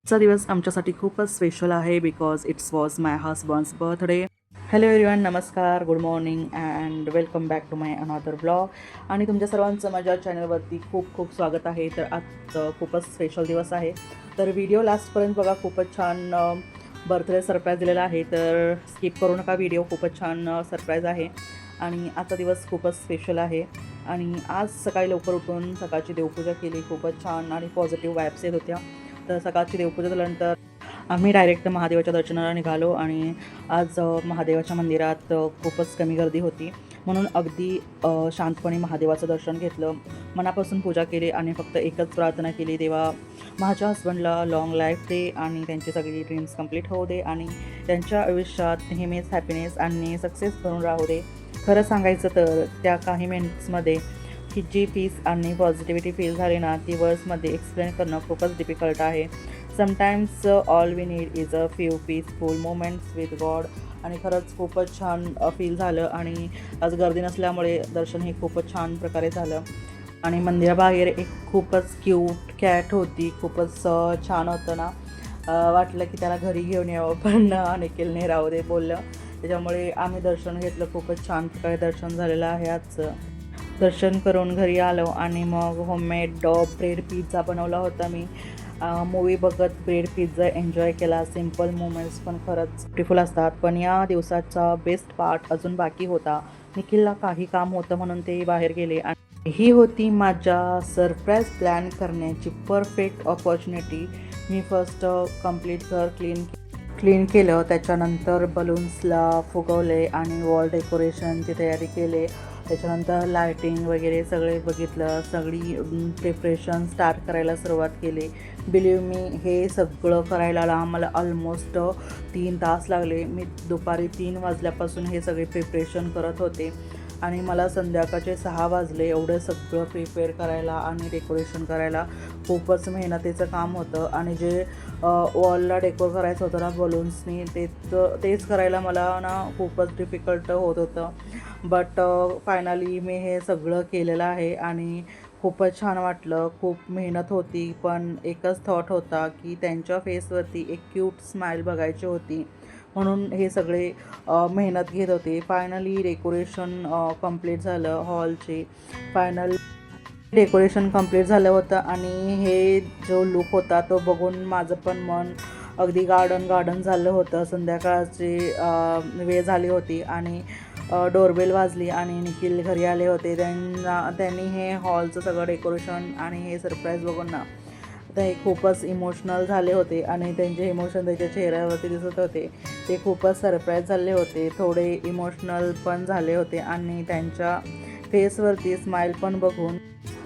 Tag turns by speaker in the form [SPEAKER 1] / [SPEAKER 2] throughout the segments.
[SPEAKER 1] आजचा दिवस आमच्यासाठी खूपच स्पेशल आहे because it's was my husband's birthday. Hello everyone, नमस्कार, good morning and welcome back to my another blog. आणि तुमच्या सर्वांचं माझ्या चॅनलवरती खूप खूप स्वागत आहे. तर आज खूपच स्पेशल दिवस आहे, तर व्हिडिओ लास्टपर्यंत बघा. खूपच छान बर्थडे सरप्राईज दिलेला आहे, तर स्किप करू नका. व्हिडिओ खूपच छान सरप्राईज आहे आणि आजचा दिवस खूपच स्पेशल आहे. आणि आज सकाळी लवकर उठून सकाळची देवपूजा केली. खूपच छान आणि पॉझिटिव्ह वाईब्स येत होत्या. तर सकाळची देवपूजा झाल्यानंतर आम्ही डायरेक्ट महादेवाच्या दर्शनाला निघालो. आणि आज महादेवाच्या मंदिरात खूपच कमी गर्दी होती, म्हणून अगदी शांतपणे महादेवाचं दर्शन घेतलं. मनापासून पूजा केली आणि फक्त एकच प्रार्थना केली, देवा माझ्या हस्बंडला लॉंग लाईफ दे आणि त्यांची सगळी ड्रीम्स कंप्लीट होऊ दे आणि त्यांच्या आयुष्यात नेहमीच हॅपीनेस आणि सक्सेस करून राहू दे. खरं सांगायचं तर त्या काही मिनिट्समध्ये की जी पीस आणि पॉझिटिव्हिटी फील झाली ना, ती वर्ड्समध्ये एक्सप्लेन करणं खूपच डिफिकल्ट आहे. Sometimes all we need is a few peaceful moments with God. आणि खरंच खूपच छान फील झालं. आणि आज गर्दी नसल्यामुळे दर्शन हे खूपच छान प्रकारे झालं. आणि मंदिराबाहेर एक खूपच क्यूट कॅट होती. खूपच छान होतं ना, वाटलं की त्याला घरी घेऊन यावं, पण निखिलने राहू दे बोललं. त्याच्यामुळे आम्ही दर्शन घेतलं. खूपच छान प्रकारे दर्शन झालेलं आहे आजचं. दर्शन करून घरी आलो आणि मग होममेड ब्रेड पिझ्झा बनवला होता मी. मूवी बघत ब्रेड पिझ्झा एन्जॉय केला. सिम्पल मोमेंट्स पण खरंच ब्युटिफुल असतात. पण या दिवसाचा बेस्ट पार्ट अजून बाकी होता. निखिलला काही काम होतं म्हणून ते बाहेर गेले आणि ही होती माझ्या सरप्राईज प्लॅन करण्याची परफेक्ट ऑपॉर्च्युनिटी. मी फर्स्ट कंप्लीट घर क्लीन केलं. त्याच्यानंतर बलून्सला फुगवले आणि वॉल डेकोरेशनची तयारी केली. त्याच्यानंतर लायटिंग वगैरे सगळे बघितलं. सगळी प्रिपरेशन स्टार्ट करायला सुरुवात केली. बिलीव्ह मी, हे सगळं करायला मला ऑलमोस्ट 3 तास लागले. मी दुपारी 3 वाजल्यापासून हे सगळे प्रिपरेशन करत होते आणि मला संध्याकाळचे 6 वाजले एवढं सगळं प्रिपेअर करायला आणि डेकोरेशन करायला. खूपच मेहनतीचं काम होतं. आणि जे वॉलला डेकोर करायचं होतं ना बलून्सनी, तेच करायला मला ना खूपच डिफिकल्ट होत होतं. बट फायनली मी हे सगळं केलेलं आहे आणि खूपच छान वाटलं. खूप मेहनत होती, पण एकच थॉट होता की त्यांच्या फेसवरती एक क्यूट स्माईल बघायची होती, म्हणून हे सगळे मेहनत घेत होते. फायनली डेकोरेशन कंप्लीट झालं. हॉलचे फायनल डेकोरेशन कंप्लीट झालं होतं आणि हे जो लुक होता तो बघून माझं पण मन अगदी गार्डन झालं होतं. संध्याकाळची वेळ झाली होती आणि डोरबेल वाजली आणि निखिल घरी आले होते. त्यांनी हे हॉलचं सगळं डेकोरेशन आणि हे सरप्राईज बघून ना ते खूपच इमोशनल झाले होते आणि त्यांचे इमोशन त्याच्या चेहऱ्यावरती दिसत होते. ते खूपच सरप्राईज झाले होते, थोडे इमोशनल पण झाले होते आणि त्यांच्या फेसवरती स्माईल पण बघून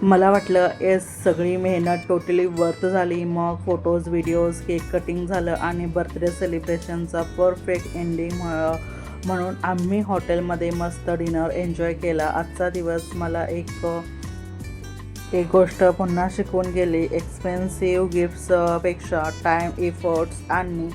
[SPEAKER 1] मला वाटलं येस, सगळी मेहनत टोटली वर्थ झाली. मग फोटोज, व्हिडिओज, केक कटिंग झालं आणि बर्थडे सेलिब्रेशनचा परफेक्ट एंडिंग म्हणून आम्ही हॉटेलमध्ये मस्त डिनर एन्जॉय केला. आजचा दिवस मला एक गोष्ट पुन्हा शिकवून गेली. एक्सपेन्सिव्ह गिफ्ट्सपेक्षा टाईम, एफर्ट्स आणि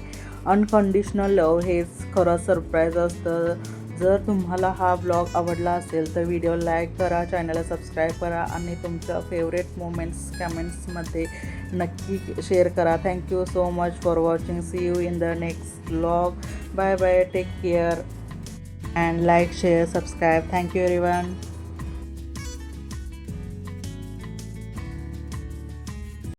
[SPEAKER 1] अनकंडिशनल लव हेच खरं सरप्राईज असतं. जर तुम्हाला हा ब्लॉग आवडला असेल तर व्हिडिओ लाईक करा, चॅनलला सबस्क्राईब करा आणि तुमच्या फेवरेट मोमेंट्स कमेंट्समध्ये नक्की शेअर करा. Thank you so much for watching. See you in the next blog. Bye bye, take care and like, share, subscribe. Thank you everyone.